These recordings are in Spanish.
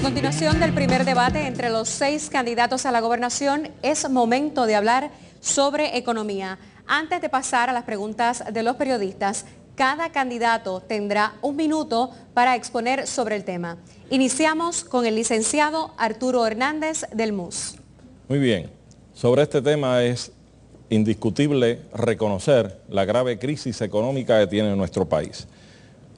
continuación del primer debate entre los 6 candidatos a la gobernación, es momento de hablar sobre economía. Antes de pasar a las preguntas de los periodistas, cada candidato tendrá 1 minuto para exponer sobre el tema. Iniciamos con el licenciado Arturo Hernández del MUS. Muy bien. Sobre este tema es indiscutible reconocer la grave crisis económica que tiene nuestro país.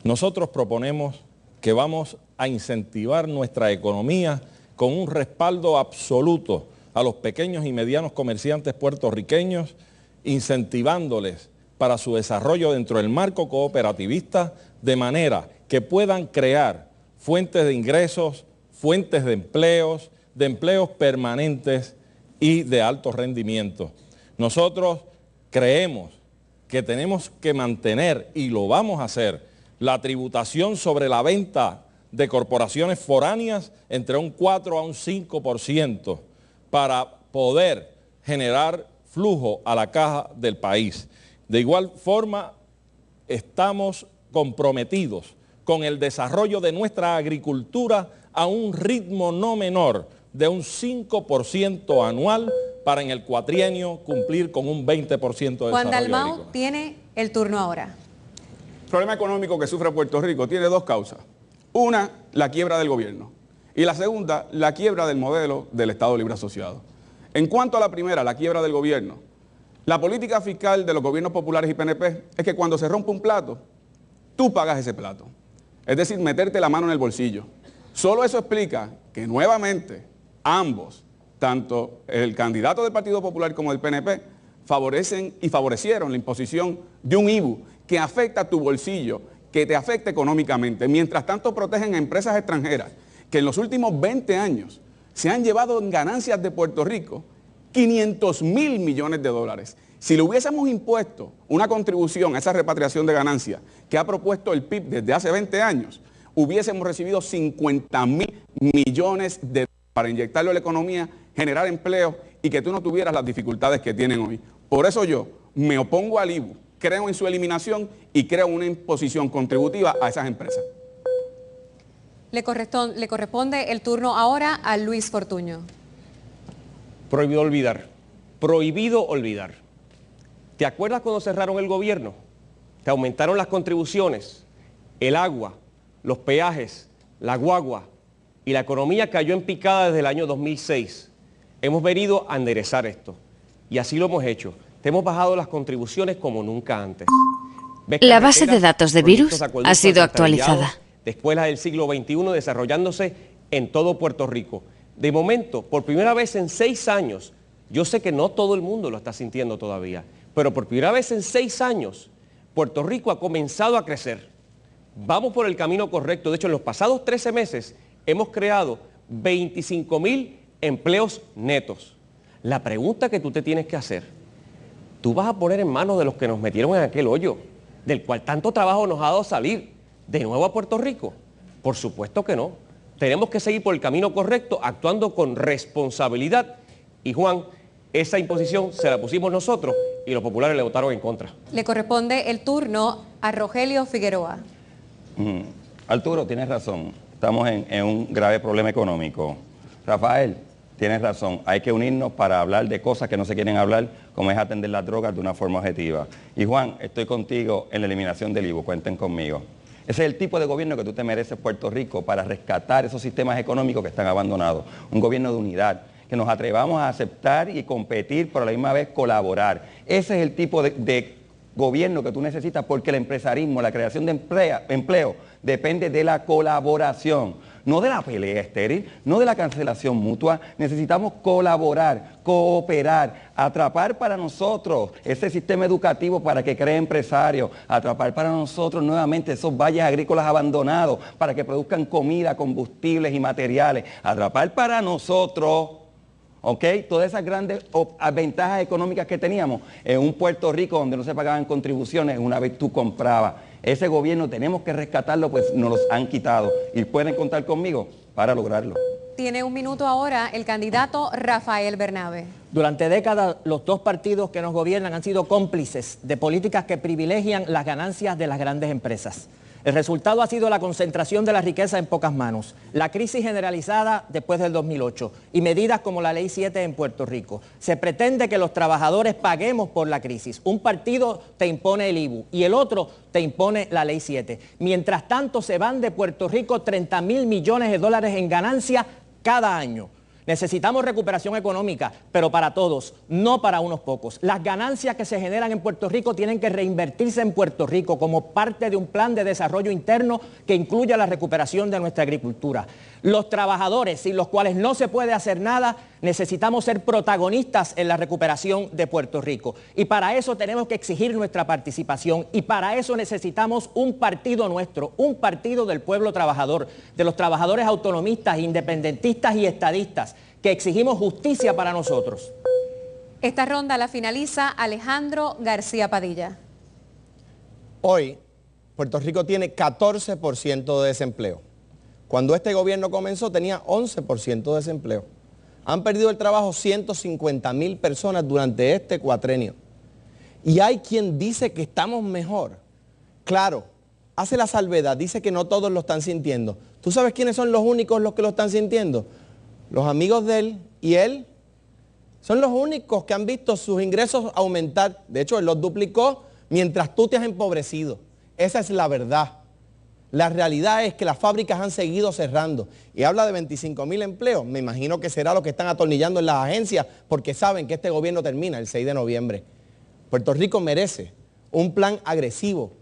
Nosotros proponemos que vamos a incentivar nuestra economía con un respaldo absoluto a los pequeños y medianos comerciantes puertorriqueños, incentivándoles para su desarrollo dentro del marco cooperativista, de manera que puedan crear fuentes de ingresos, fuentes de empleos permanentes y de alto rendimiento. Nosotros creemos que tenemos que mantener, y lo vamos a hacer, la tributación sobre la venta de corporaciones foráneas entre un 4 a un 5% para poder generar flujo a la caja del país. De igual forma, estamos comprometidos con el desarrollo de nuestra agricultura a un ritmo no menor de un 5% anual para en el cuatrienio cumplir con un 20% de desarrollo Juan Dalmau agrícola. Tiene el turno ahora. El problema económico que sufre Puerto Rico tiene 2 causas. Una, la quiebra del gobierno. Y la segunda, la quiebra del modelo del Estado Libre Asociado. En cuanto a la primera, la quiebra del gobierno, la política fiscal de los gobiernos populares y PNP es que cuando se rompe un plato, tú pagas ese plato. Es decir, meterte la mano en el bolsillo. Solo eso explica que nuevamente ambos, tanto el candidato del Partido Popular como del PNP, favorecen y favorecieron la imposición de un IVU que afecta a tu bolsillo, que te afecta económicamente. Mientras tanto protegen a empresas extranjeras que en los últimos 20 años se han llevado en ganancias de Puerto Rico 500.000 millones de dólares. Si le hubiésemos impuesto una contribución a esa repatriación de ganancias que ha propuesto el PIB desde hace 20 años, hubiésemos recibido 50.000 millones de dólares para inyectarlo a la economía, generar empleo y que tú no tuvieras las dificultades que tienen hoy. Por eso yo me opongo al IVU, creo en su eliminación y creo una imposición contributiva a esas empresas. Le corresponde el turno ahora a Luis Fortuño. Prohibido olvidar. Prohibido olvidar. ¿Te acuerdas cuando cerraron el gobierno? Te aumentaron las contribuciones, el agua, los peajes, la guagua, y la economía cayó en picada desde el año 2006. Hemos venido a enderezar esto, y así lo hemos hecho. Te hemos bajado las contribuciones como nunca antes. La base de datos de virus ha sido actualizada. De escuelas del siglo XXI desarrollándose en todo Puerto Rico. De momento, por primera vez en 6 años, yo sé que no todo el mundo lo está sintiendo todavía, pero por primera vez en 6 años, Puerto Rico ha comenzado a crecer. Vamos por el camino correcto. De hecho, en los pasados 13 meses hemos creado 25.000 empleos netos. La pregunta que tú te tienes que hacer, ¿tú vas a poner en manos de los que nos metieron en aquel hoyo, del cual tanto trabajo nos ha dado salir, de nuevo a Puerto Rico? Por supuesto que no. Tenemos que seguir por el camino correcto, actuando con responsabilidad. Y Juan, esa imposición se la pusimos nosotros y los populares le votaron en contra. Le corresponde el turno a Rogelio Figueroa. Arturo, tienes razón. Estamos en un grave problema económico. Rafael, tienes razón. Hay que unirnos para hablar de cosas que no se quieren hablar, como es atender las drogas de una forma objetiva. Y Juan, estoy contigo en la eliminación del IVU. Cuenten conmigo. Ese es el tipo de gobierno que tú te mereces, Puerto Rico, para rescatar esos sistemas económicos que están abandonados. Un gobierno de unidad, que nos atrevamos a aceptar y competir, pero a la misma vez colaborar. Ese es el tipo de gobierno que tú necesitas, porque el empresarismo, la creación de empleo, depende de la colaboración, no de la pelea estéril, no de la cancelación mutua. Necesitamos colaborar, cooperar, atrapar para nosotros ese sistema educativo para que cree empresarios, atrapar para nosotros nuevamente esos valles agrícolas abandonados para que produzcan comida, combustibles y materiales, atrapar para nosotros, ¿ok?, todas esas grandes ventajas económicas que teníamos en un Puerto Rico donde no se pagaban contribuciones una vez tú comprabas. Ese gobierno tenemos que rescatarlo, pues nos los han quitado. Y pueden contar conmigo para lograrlo. Tiene 1 minuto ahora el candidato Rafael Bernabe. Durante décadas, los 2 partidos que nos gobiernan han sido cómplices de políticas que privilegian las ganancias de las grandes empresas. El resultado ha sido la concentración de la riqueza en pocas manos, la crisis generalizada después del 2008 y medidas como la Ley 7 en Puerto Rico. Se pretende que los trabajadores paguemos por la crisis. Un partido te impone el IBU y el otro te impone la Ley 7. Mientras tanto, se van de Puerto Rico 30.000 millones de dólares en ganancia cada año. Necesitamos recuperación económica, pero para todos, no para unos pocos. Las ganancias que se generan en Puerto Rico tienen que reinvertirse en Puerto Rico como parte de un plan de desarrollo interno que incluya la recuperación de nuestra agricultura. Los trabajadores, sin los cuales no se puede hacer nada, necesitamos ser protagonistas en la recuperación de Puerto Rico. Y para eso tenemos que exigir nuestra participación y para eso necesitamos un partido nuestro, un partido del pueblo trabajador, de los trabajadores autonomistas, independentistas y estadistas, que exigimos justicia para nosotros. Esta ronda la finaliza Alejandro García Padilla. Hoy, Puerto Rico tiene 14% de desempleo. Cuando este gobierno comenzó tenía 11% de desempleo. Han perdido el trabajo 150.000 personas durante este cuatrenio. Y hay quien dice que estamos mejor. Claro, hace la salvedad, dice que no todos lo están sintiendo. ¿Tú sabes quiénes son los únicos los que lo están sintiendo? Los amigos de él y él. Son los únicos que han visto sus ingresos aumentar. De hecho, él los duplicó mientras tú te has empobrecido. Esa es la verdad. La realidad es que las fábricas han seguido cerrando. Y habla de 25.000 empleos. Me imagino que será lo que están atornillando en las agencias porque saben que este gobierno termina el 6 de noviembre. Puerto Rico merece un plan agresivo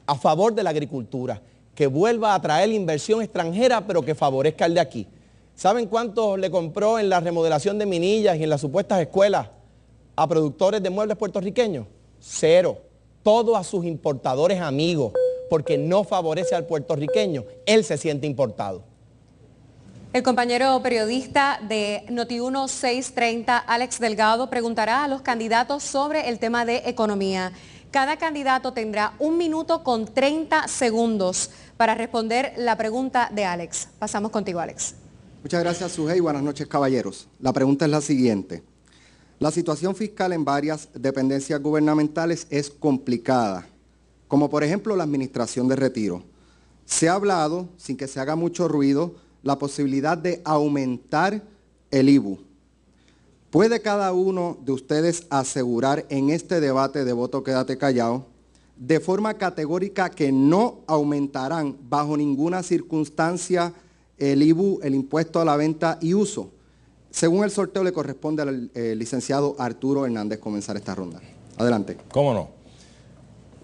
a favor de la agricultura, que vuelva a atraer inversión extranjera, pero que favorezca al de aquí. ¿Saben cuánto le compró en la remodelación de Minillas y en las supuestas escuelas a productores de muebles puertorriqueños? 0. Todo a sus importadores amigos, porque no favorece al puertorriqueño. Él se siente importado. El compañero periodista de Noti1 630, Alex Delgado, preguntará a los candidatos sobre el tema de economía. Cada candidato tendrá 1 minuto con 30 segundos para responder la pregunta de Alex. Pasamos contigo, Alex. Muchas gracias, Sujei. Buenas noches, caballeros. La pregunta es la siguiente. La situación fiscal en varias dependencias gubernamentales es complicada, como por ejemplo la administración de retiro. Se ha hablado, sin que se haga mucho ruido, la posibilidad de aumentar el IBU. ¿Puede cada uno de ustedes asegurar en este debate de voto quédate callado, de forma categórica, que no aumentarán bajo ninguna circunstancia el IBU, el impuesto a la venta y uso? Según el sorteo, le corresponde al licenciado Arturo Hernández comenzar esta ronda. Adelante. ¿Cómo no?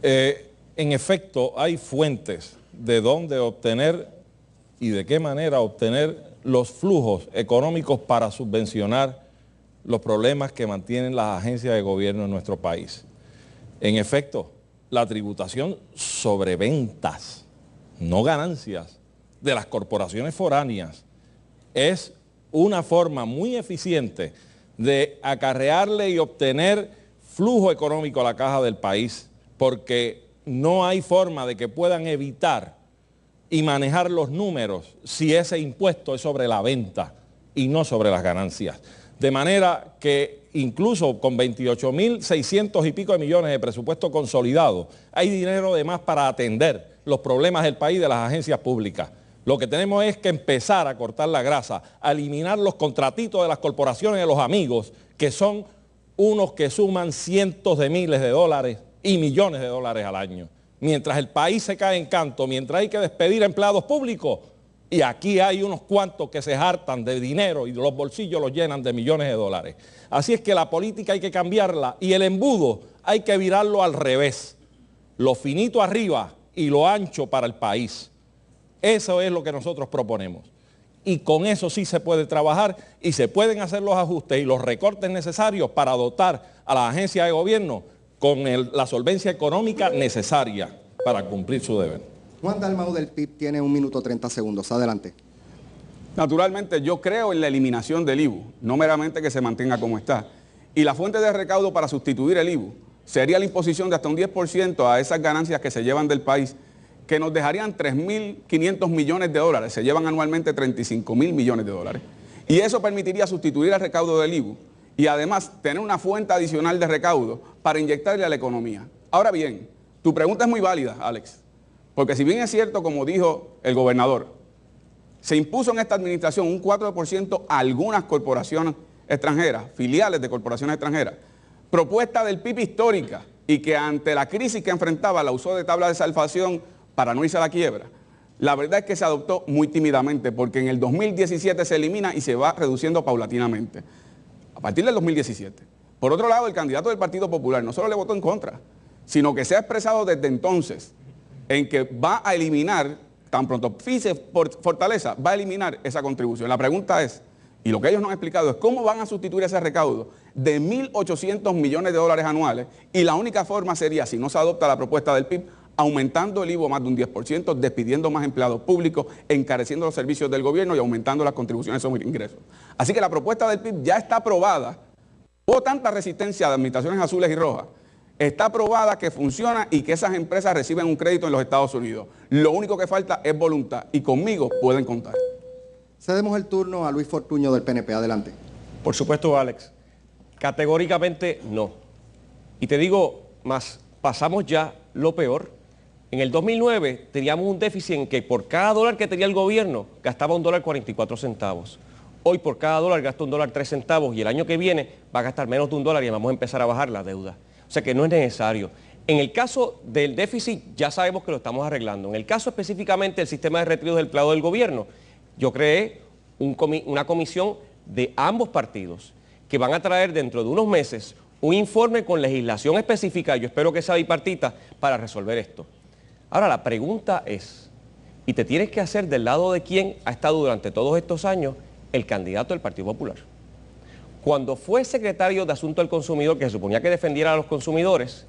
En efecto, hay fuentes de dónde obtener y de qué manera obtener los flujos económicos para subvencionar los problemas que mantienen las agencias de gobierno en nuestro país. En efecto, la tributación sobre ventas, no ganancias, de las corporaciones foráneas es una forma muy eficiente de acarrearle y obtener flujo económico a la caja del país, porque no hay forma de que puedan evitar y manejar los números si ese impuesto es sobre la venta y no sobre las ganancias. De manera que incluso con 28.600 y pico de millones de presupuesto consolidado, hay dinero de más para atender los problemas del país de las agencias públicas. Lo que tenemos es que empezar a cortar la grasa, a eliminar los contratitos de las corporaciones de los amigos, que son unos que suman cientos de miles de dólares y millones de dólares al año. Mientras el país se cae en canto, mientras hay que despedir a empleados públicos, y aquí hay unos cuantos que se hartan de dinero y los bolsillos los llenan de millones de dólares. Así es que la política hay que cambiarla y el embudo hay que virarlo al revés. Lo finito arriba y lo ancho para el país. Eso es lo que nosotros proponemos. Y con eso sí se puede trabajar y se pueden hacer los ajustes y los recortes necesarios para dotar a la agencia de gobierno con la solvencia económica necesaria para cumplir su deber. Juan Dalmau del PIB tiene 1 minuto 30 segundos. Adelante. Naturalmente, yo creo en la eliminación del IBU, no meramente que se mantenga como está. Y la fuente de recaudo para sustituir el IBU sería la imposición de hasta un 10% a esas ganancias que se llevan del país, que nos dejarían 3.500 millones de dólares. Se llevan anualmente 35.000 millones de dólares. Y eso permitiría sustituir el recaudo del IBU y además tener una fuente adicional de recaudo para inyectarle a la economía. Ahora bien, tu pregunta es muy válida, Alex, Porque si bien es cierto, como dijo el gobernador, se impuso en esta administración un 4% a algunas corporaciones extranjeras, filiales de corporaciones extranjeras, propuesta del PIB histórica y que ante la crisis que enfrentaba la usó de tabla de salvación para no irse a la quiebra. La verdad es que se adoptó muy tímidamente porque en el 2017 se elimina y se va reduciendo paulatinamente, a partir del 2017. Por otro lado, el candidato del Partido Popular no solo le votó en contra, sino que se ha expresado desde entonces en que va a eliminar, tan pronto FICE Fortaleza, va a eliminar esa contribución. La pregunta es, y lo que ellos no han explicado es cómo van a sustituir ese recaudo de 1.800 millones de dólares anuales, y la única forma sería, si no se adopta la propuesta del PIB, aumentando el IVA más de un 10%, despidiendo más empleados públicos, encareciendo los servicios del gobierno y aumentando las contribuciones sobre ingresos. Así que la propuesta del PIB ya está aprobada. Hubo tanta resistencia de administraciones azules y rojas. Está aprobada, que funciona y que esas empresas reciben un crédito en los Estados Unidos. Lo único que falta es voluntad y conmigo pueden contar. Cedemos el turno a Luis Fortuño del PNP. Adelante. Por supuesto, Alex. Categóricamente no. Y te digo más, pasamos ya lo peor. En el 2009 teníamos un déficit en que por cada dólar que tenía el gobierno gastaba $1.44. Hoy por cada dólar gasta $1.03 y el año que viene va a gastar menos de $1 y vamos a empezar a bajar la deuda. O sea que no es necesario. En el caso del déficit ya sabemos que lo estamos arreglando. En el caso específicamente del sistema de retiro del empleado del gobierno, yo creé una comisión de ambos partidos que van a traer dentro de unos meses un informe con legislación específica, yo espero que sea bipartita, para resolver esto. Ahora la pregunta es, y te tienes que hacer del lado de quién ha estado durante todos estos años el candidato del Partido Popular. Cuando fue secretario de Asuntos del Consumidor, que se suponía que defendiera a los consumidores,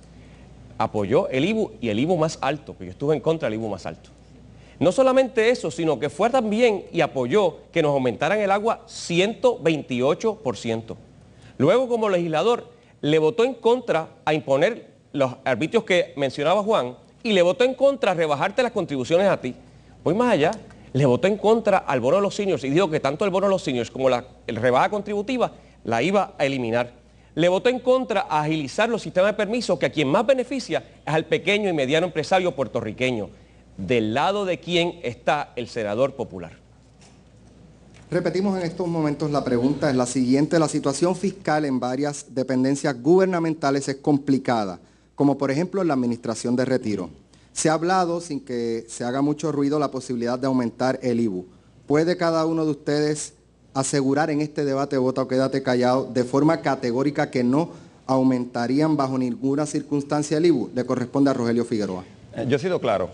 apoyó el IVU y el IVU más alto, porque yo estuve en contra del IVU más alto. No solamente eso, sino que fue también y apoyó que nos aumentaran el agua 128%. Luego, como legislador, le votó en contra a imponer los arbitrios que mencionaba Juan y le votó en contra a rebajarte las contribuciones a ti. Voy más allá, le votó en contra al bono de los seniors y dijo que tanto el bono de los seniors como la rebaja contributiva la iba a eliminar. Le votó en contra a agilizar los sistemas de permisos, que a quien más beneficia es al pequeño y mediano empresario puertorriqueño. ¿Del lado de quién está el senador popular? Repetimos en estos momentos, la pregunta es la siguiente. La situación fiscal en varias dependencias gubernamentales es complicada, como por ejemplo en la administración de retiro. Se ha hablado, sin que se haga mucho ruido, la posibilidad de aumentar el IVU. ¿Puede cada uno de ustedes asegurar en este debate, vota o quédate callado, de forma categórica que no aumentarían bajo ninguna circunstancia el IVU? Le corresponde a Rogelio Figueroa. Yo he sido claro.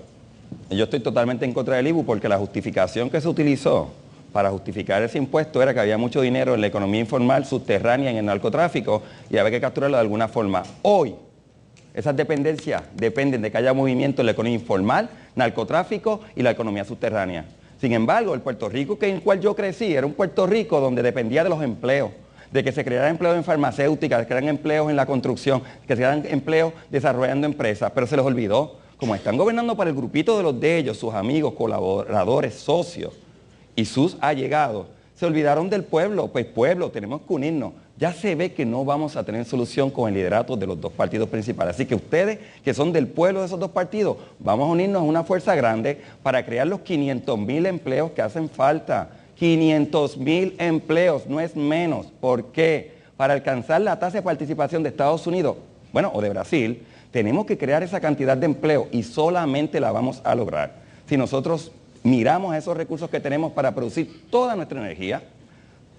Yo estoy totalmente en contra del IVU porque la justificación que se utilizó para justificar ese impuesto era que había mucho dinero en la economía informal, subterránea, en el narcotráfico y había que capturarlo de alguna forma. Hoy, esas dependencias dependen de que haya movimiento en la economía informal, narcotráfico y la economía subterránea. Sin embargo, el Puerto Rico en el cual yo crecí era un Puerto Rico donde dependía de los empleos, de que se crearan empleos en farmacéutica, de que se crearan empleos en la construcción, que se crearan empleos desarrollando empresas, pero se les olvidó. Como están gobernando para el grupito de los de ellos, sus amigos, colaboradores, socios y sus allegados, se olvidaron del pueblo. Pues pueblo, tenemos que unirnos. Ya se ve que no vamos a tener solución con el liderato de los dos partidos principales. Así que ustedes, que son del pueblo de esos dos partidos, vamos a unirnos a una fuerza grande para crear los 500,000 empleos que hacen falta. 500,000 empleos, no es menos. ¿Por qué? Para alcanzar la tasa de participación de Estados Unidos, bueno, o de Brasil, tenemos que crear esa cantidad de empleo y solamente la vamos a lograr si nosotros miramos esos recursos que tenemos para producir toda nuestra energía,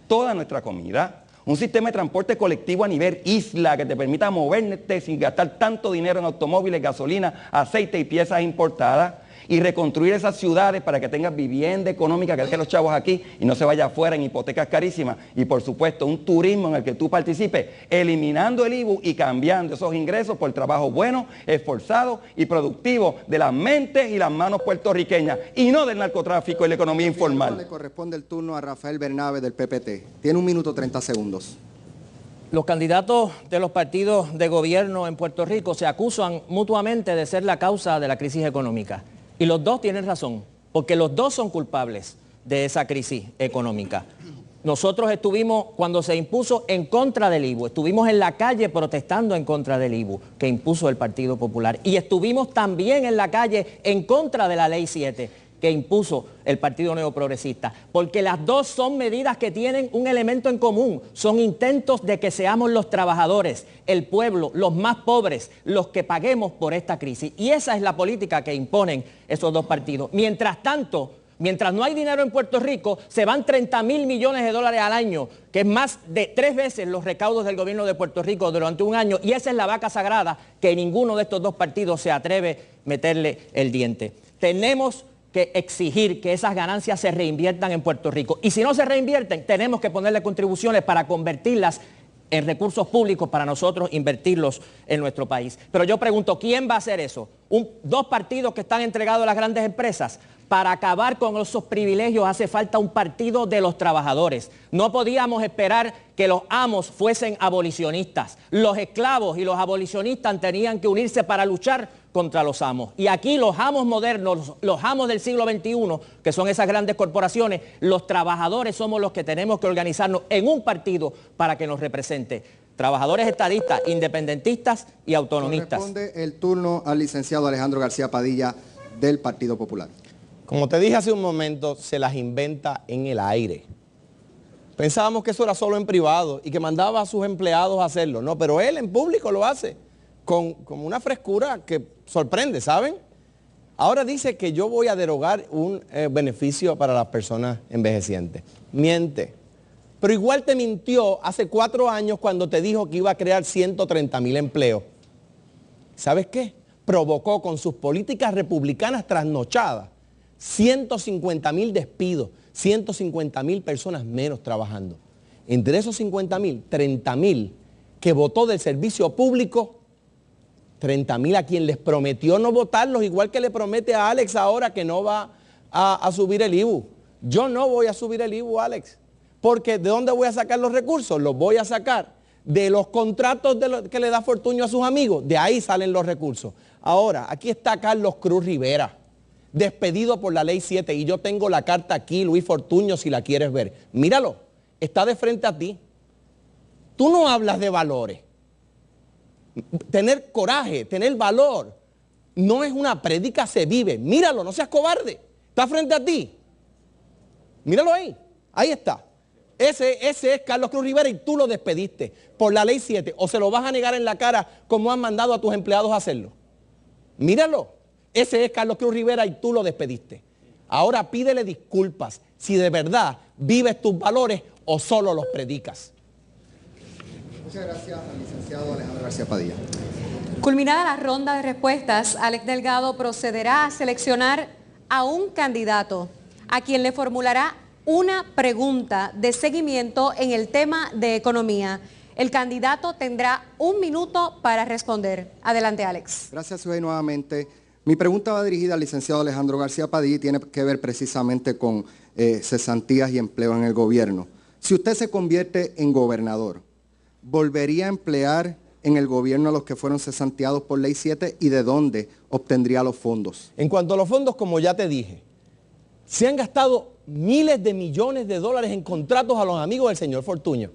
toda nuestra comida, un sistema de transporte colectivo a nivel isla que te permita moverte sin gastar tanto dinero en automóviles, gasolina, aceite y piezas importadas, y reconstruir esas ciudades para que tengas vivienda económica, que deje los chavos aquí y no se vaya afuera en hipotecas carísimas, y por supuesto un turismo en el que tú participes, eliminando el IVU y cambiando esos ingresos por trabajo bueno, esforzado y productivo de las mentes y las manos puertorriqueñas y no del narcotráfico y la economía informal. Le corresponde el turno a Rafael Bernabe del PPT. Tiene 1 minuto 30 segundos. Los candidatos de los partidos de gobierno en Puerto Rico se acusan mutuamente de ser la causa de la crisis económica. Y los dos tienen razón, porque los dos son culpables de esa crisis económica. Nosotros estuvimos, cuando se impuso, en contra del IVU. Estuvimos en la calle protestando en contra del IVU que impuso el Partido Popular. Y estuvimos también en la calle en contra de la Ley 7 que impuso el Partido Nuevo Progresista. Porque las dos son medidas que tienen un elemento en común. Son intentos de que seamos los trabajadores, el pueblo, los más pobres, los que paguemos por esta crisis. Y esa es la política que imponen esos dos partidos. Mientras tanto, mientras no hay dinero en Puerto Rico, se van 30.000 millones de dólares al año, que es más de 3 veces los recaudos del gobierno de Puerto Rico durante un año, y esa es la vaca sagrada que ninguno de estos dos partidos se atreve a meterle el diente. Tenemos que exigir que esas ganancias se reinviertan en Puerto Rico, y si no se reinvierten, tenemos que ponerle contribuciones para convertirlas en recursos públicos para nosotros invertirlos en nuestro país. Pero yo pregunto, ¿quién va a hacer eso? ¿Dos partidos que están entregados a las grandes empresas? Para acabar con esos privilegios hace falta un partido de los trabajadores. No podíamos esperar que los amos fuesen abolicionistas. Los esclavos y los abolicionistas tenían que unirse para luchar contra los amos. Y aquí los amos modernos, los amos del siglo XXI, que son esas grandes corporaciones, los trabajadores somos los que tenemos que organizarnos en un partido para que nos represente. Trabajadores estadistas, independentistas y autonomistas. Corresponde el turno al licenciado Alejandro García Padilla del Partido Popular. Como te dije hace un momento, se las inventa en el aire. Pensábamos que eso era solo en privado y que mandaba a sus empleados a hacerlo. No, pero él en público lo hace con una frescura que sorprende, ¿saben? Ahora dice que yo voy a derogar un beneficio para las personas envejecientes. Miente. Pero igual te mintió hace 4 años cuando te dijo que iba a crear 130.000 empleos. ¿Sabes qué? Provocó con sus políticas republicanas trasnochadas 150.000 despidos, 150.000 personas menos trabajando. Entre esos 50.000, 30.000 que votó del servicio público, 30.000 a quien les prometió no votarlos, igual que le promete a Alex ahora que no va a subir el IVU. Yo no voy a subir el IVU, Alex, porque ¿de dónde voy a sacar los recursos? Los voy a sacar de los contratos que le da Fortuño a sus amigos, de ahí salen los recursos. Ahora, aquí está Carlos Cruz Rivera, despedido por la Ley 7, y yo tengo la carta aquí, Luis Fortuño, si la quieres ver. Míralo, está de frente a ti. Tú no hablas de valores. Tener coraje, tener valor, no es una prédica, se vive. Míralo, no seas cobarde, está frente a ti. Míralo ahí, ahí está. Ese es Carlos Cruz Rivera y tú lo despediste por la Ley 7, o se lo vas a negar en la cara como han mandado a tus empleados a hacerlo. Míralo. Ese es Carlos Cruz Rivera y tú lo despediste. Ahora pídele disculpas si de verdad vives tus valores o solo los predicas. Muchas gracias al licenciado Alejandro García Padilla. Culminada la ronda de respuestas, Alex Delgado procederá a seleccionar a un candidato a quien le formulará una pregunta de seguimiento en el tema de economía. El candidato tendrá 1 minuto para responder. Adelante, Alex. Gracias, Sujei, nuevamente. Mi pregunta va dirigida al licenciado Alejandro García Padilla y tiene que ver precisamente con cesantías y empleo en el gobierno. Si usted se convierte en gobernador, ¿volvería a emplear en el gobierno a los que fueron cesanteados por Ley 7 y de dónde obtendría los fondos? En cuanto a los fondos, como ya te dije, se han gastado miles de millones de dólares en contratos a los amigos del señor Fortuño.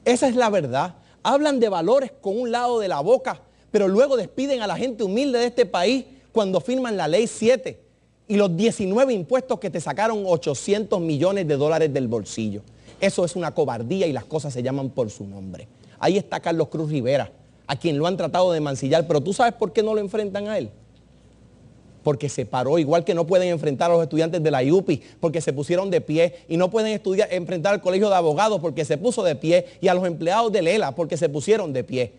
Esa es la verdad. Hablan de valores con un lado de la boca, pero luego despiden a la gente humilde de este país cuando firman la Ley 7 y los 19 impuestos que te sacaron 800 millones de dólares del bolsillo. Eso es una cobardía y las cosas se llaman por su nombre. Ahí está Carlos Cruz Rivera, a quien lo han tratado de mancillar, pero ¿tú sabes por qué no lo enfrentan a él? Porque se paró, igual que no pueden enfrentar a los estudiantes de la IUPI, porque se pusieron de pie, y no pueden enfrentar al Colegio de Abogados porque se puso de pie, y a los empleados de Lela porque se pusieron de pie.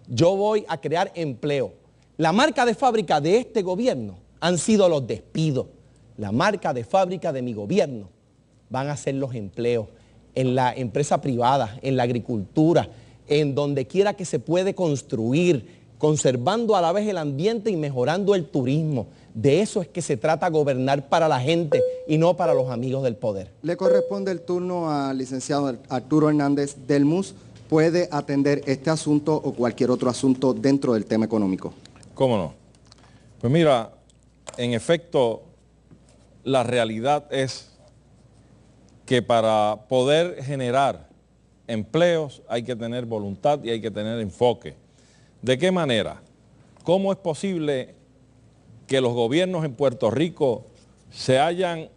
Yo voy a crear empleo. La marca de fábrica de este gobierno han sido los despidos. La marca de fábrica de mi gobierno van a ser los empleos en la empresa privada, en la agricultura, en donde quiera que se puede construir, conservando a la vez el ambiente y mejorando el turismo. De eso es que se trata gobernar para la gente y no para los amigos del poder. Le corresponde el turno al licenciado Arturo Hernández del MUS. ¿Puede atender este asunto o cualquier otro asunto dentro del tema económico? ¿Cómo no? Pues mira, en efecto, la realidad es que para poder generar empleos hay que tener voluntad y hay que tener enfoque. ¿De qué manera? ¿Cómo es posible que los gobiernos en Puerto Rico se hayan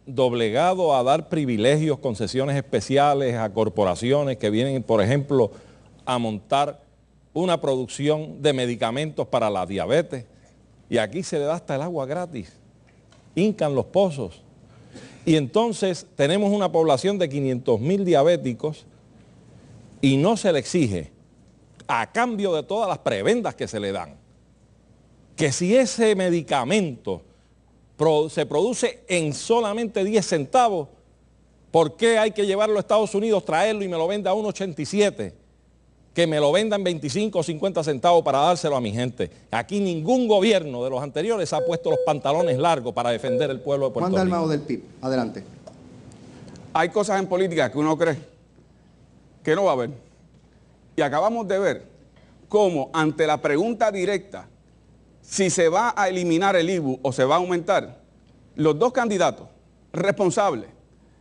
doblegado a dar privilegios, concesiones especiales a corporaciones que vienen, por ejemplo, a montar una producción de medicamentos para la diabetes? Y aquí se le da hasta el agua gratis, hincan los pozos. Y entonces tenemos una población de 500.000 diabéticos y no se le exige, a cambio de todas las prebendas que se le dan, que si ese medicamento se produce en solamente 10 centavos, ¿por qué hay que llevarlo a Estados Unidos, traerlo y me lo venda a 1.87? Que me lo vendan 25 o 50 centavos para dárselo a mi gente. Aquí ningún gobierno de los anteriores ha puesto los pantalones largos para defender el pueblo de Puerto Rico. Juan Dalmau del PIB, adelante. Hay cosas en política que uno cree que no va a haber. Y acabamos de ver cómo ante la pregunta directa, si se va a eliminar el IBU o se va a aumentar, los dos candidatos responsables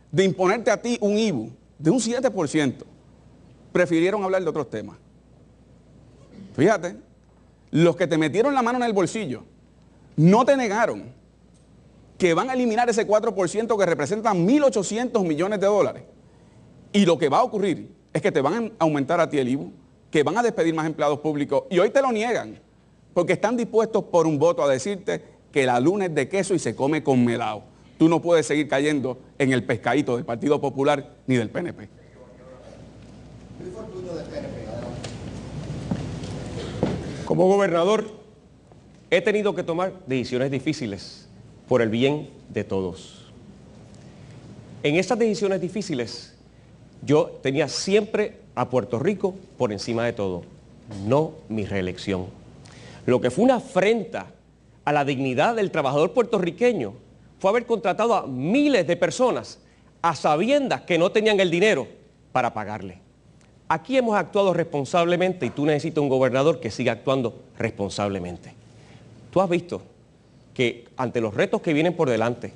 de imponerte a ti un IBU de un 7%, prefirieron hablar de otros temas. Fíjate, los que te metieron la mano en el bolsillo no te negaron que van a eliminar ese 4% que representa 1.800 millones de dólares. Y lo que va a ocurrir es que te van a aumentar a ti el IBU, que van a despedir más empleados públicos y hoy te lo niegan porque están dispuestos por un voto a decirte que la luna es de queso y se come con melao. Tú no puedes seguir cayendo en el pescadito del Partido Popular ni del PNP. Como gobernador, he tenido que tomar decisiones difíciles por el bien de todos. En estas decisiones difíciles, yo tenía siempre a Puerto Rico por encima de todo, no mi reelección. Lo que fue una afrenta a la dignidad del trabajador puertorriqueño fue haber contratado a miles de personas a sabiendas que no tenían el dinero para pagarle. Aquí hemos actuado responsablemente y tú necesitas un gobernador que siga actuando responsablemente. Tú has visto que ante los retos que vienen por delante,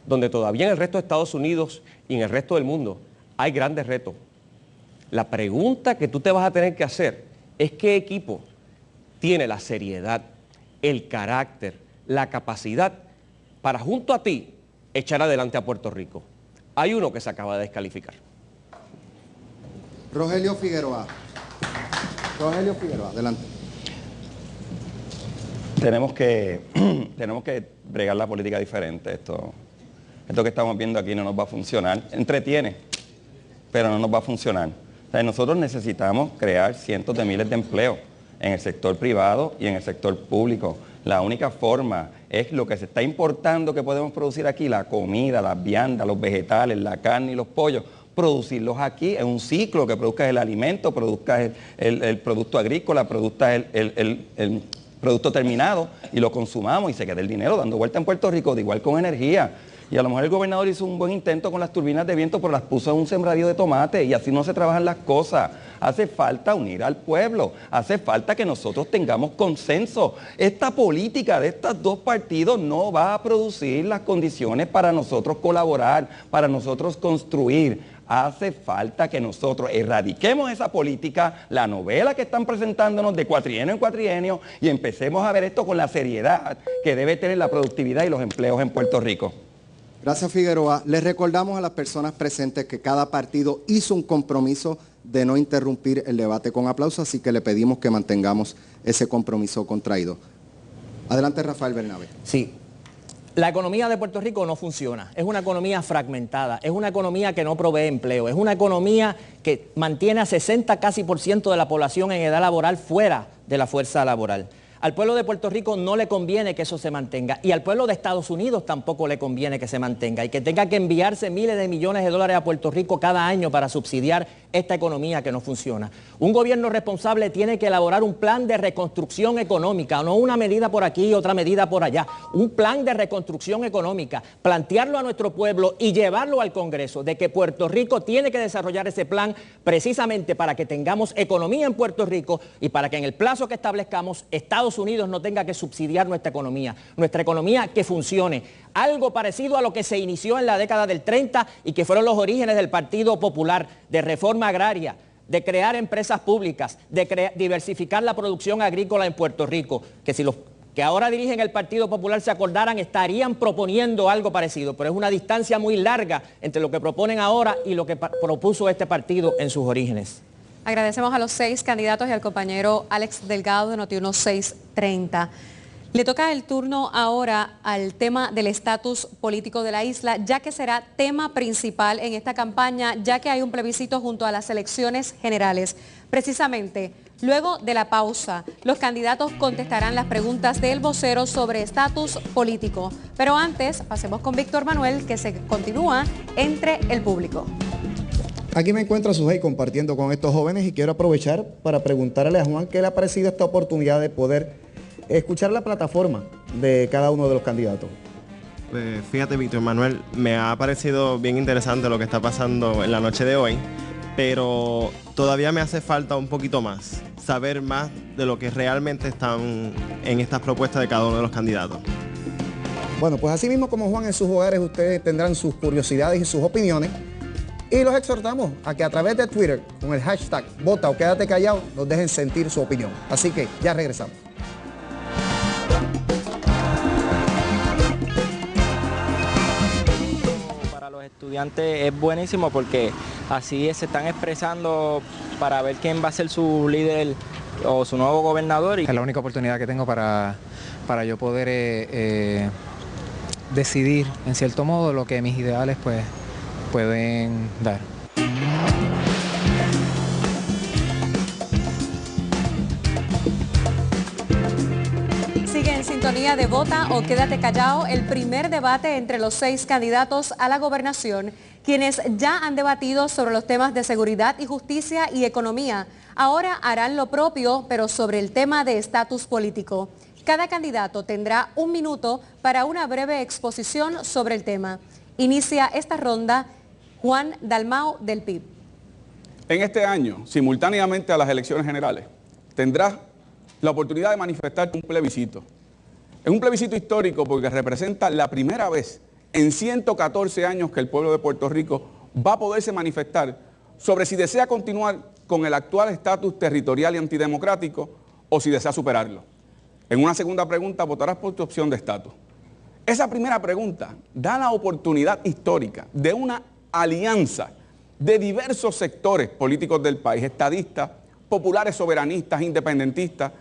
donde todavía en el resto de Estados Unidos y en el resto del mundo hay grandes retos, la pregunta que tú te vas a tener que hacer es qué equipo tiene la seriedad, el carácter, la capacidad para junto a ti echar adelante a Puerto Rico. Hay uno que se acaba de descalificar. Rogelio Figueroa. Rogelio Figueroa, adelante. Tenemos que bregar la política diferente. Esto que estamos viendo aquí no nos va a funcionar. Entretiene, pero no nos va a funcionar. O sea, nosotros necesitamos crear cientos de miles de empleos en el sector privado y en el sector público. La única forma es lo que se está importando que podemos producir aquí, la comida, las viandas, los vegetales, la carne y los pollos, producirlos aquí en un ciclo, que produzcas el alimento, produzcas el producto agrícola, produzcas el producto terminado y lo consumamos y se quede el dinero dando vuelta en Puerto Rico, de igual con energía. Y a lo mejor el gobernador hizo un buen intento con las turbinas de viento, pero las puso en un sembradío de tomate y así no se trabajan las cosas. Hace falta unir al pueblo, hace falta que nosotros tengamos consenso. Esta política de estos dos partidos no va a producir las condiciones para nosotros colaborar, para nosotros construir. Hace falta que nosotros erradiquemos esa política, la novela que están presentándonos de cuatrienio en cuatrienio y empecemos a ver esto con la seriedad que debe tener la productividad y los empleos en Puerto Rico. Gracias, Figueroa. Les recordamos a las personas presentes que cada partido hizo un compromiso de no interrumpir el debate con aplauso, así que le pedimos que mantengamos ese compromiso contraído. Adelante, Rafael Bernabe. Sí. La economía de Puerto Rico no funciona, es una economía fragmentada, es una economía que no provee empleo, es una economía que mantiene a 60% casi de la población en edad laboral fuera de la fuerza laboral. Al pueblo de Puerto Rico no le conviene que eso se mantenga y al pueblo de Estados Unidos tampoco le conviene que se mantenga y que tenga que enviarse miles de millones de dólares a Puerto Rico cada año para subsidiar esta economía que no funciona. Un gobierno responsable tiene que elaborar un plan de reconstrucción económica, no una medida por aquí y otra medida por allá. Un plan de reconstrucción económica, plantearlo a nuestro pueblo y llevarlo al Congreso, de que Puerto Rico tiene que desarrollar ese plan precisamente para que tengamos economía en Puerto Rico y para que en el plazo que establezcamos Estados Unidos no tenga que subsidiar nuestra economía que funcione. Algo parecido a lo que se inició en la década del 30 y que fueron los orígenes del Partido Popular, de reforma agraria, de crear empresas públicas, de diversificar la producción agrícola en Puerto Rico, que si los que ahora dirigen el Partido Popular se acordaran, estarían proponiendo algo parecido, pero es una distancia muy larga entre lo que proponen ahora y lo que propuso este partido en sus orígenes. Agradecemos a los 6 candidatos y al compañero Alex Delgado de Noti 630. Le toca el turno ahora al tema del estatus político de la isla, ya que será tema principal en esta campaña, ya que hay un plebiscito junto a las elecciones generales. Precisamente, luego de la pausa, los candidatos contestarán las preguntas del vocero sobre estatus político. Pero antes, pasemos con Víctor Manuel, que se continúa entre el público. Aquí me encuentro Sujei compartiendo con estos jóvenes y quiero aprovechar para preguntarle a Juan qué le ha parecido esta oportunidad de poder escuchar la plataforma de cada uno de los candidatos. Pues fíjate, Víctor Manuel, me ha parecido bien interesante lo que está pasando en la noche de hoy, pero todavía me hace falta un poquito más, saber más de lo que realmente están en estas propuestas de cada uno de los candidatos. Bueno, pues así mismo como Juan, en sus hogares ustedes tendrán sus curiosidades y sus opiniones, y los exhortamos a que a través de Twitter, con el hashtag Vota o Quédate Callado, nos dejen sentir su opinión. Así que ya regresamos. Estudiantes es buenísimo porque así se están expresando para ver quién va a ser su líder o su nuevo gobernador. Es la única oportunidad que tengo para yo poder decidir en cierto modo lo que mis ideales pues pueden dar. Sigue en sintonía de Vota o Quédate Callado, el primer debate entre los 6 candidatos a la gobernación, quienes ya han debatido sobre los temas de seguridad y justicia y economía. Ahora harán lo propio, pero sobre el tema de estatus político. Cada candidato tendrá 1 minuto para una breve exposición sobre el tema. Inicia esta ronda Juan Dalmau del PIB. En este año, simultáneamente a las elecciones generales, tendrás la oportunidad de manifestar un plebiscito. Es un plebiscito histórico porque representa la primera vez en 114 años que el pueblo de Puerto Rico va a poderse manifestar sobre si desea continuar con el actual estatus territorial y antidemocrático o si desea superarlo. En una segunda pregunta votarás por tu opción de estatus. Esa primera pregunta da la oportunidad histórica de una alianza de diversos sectores políticos del país, estadistas, populares soberanistas, independentistas,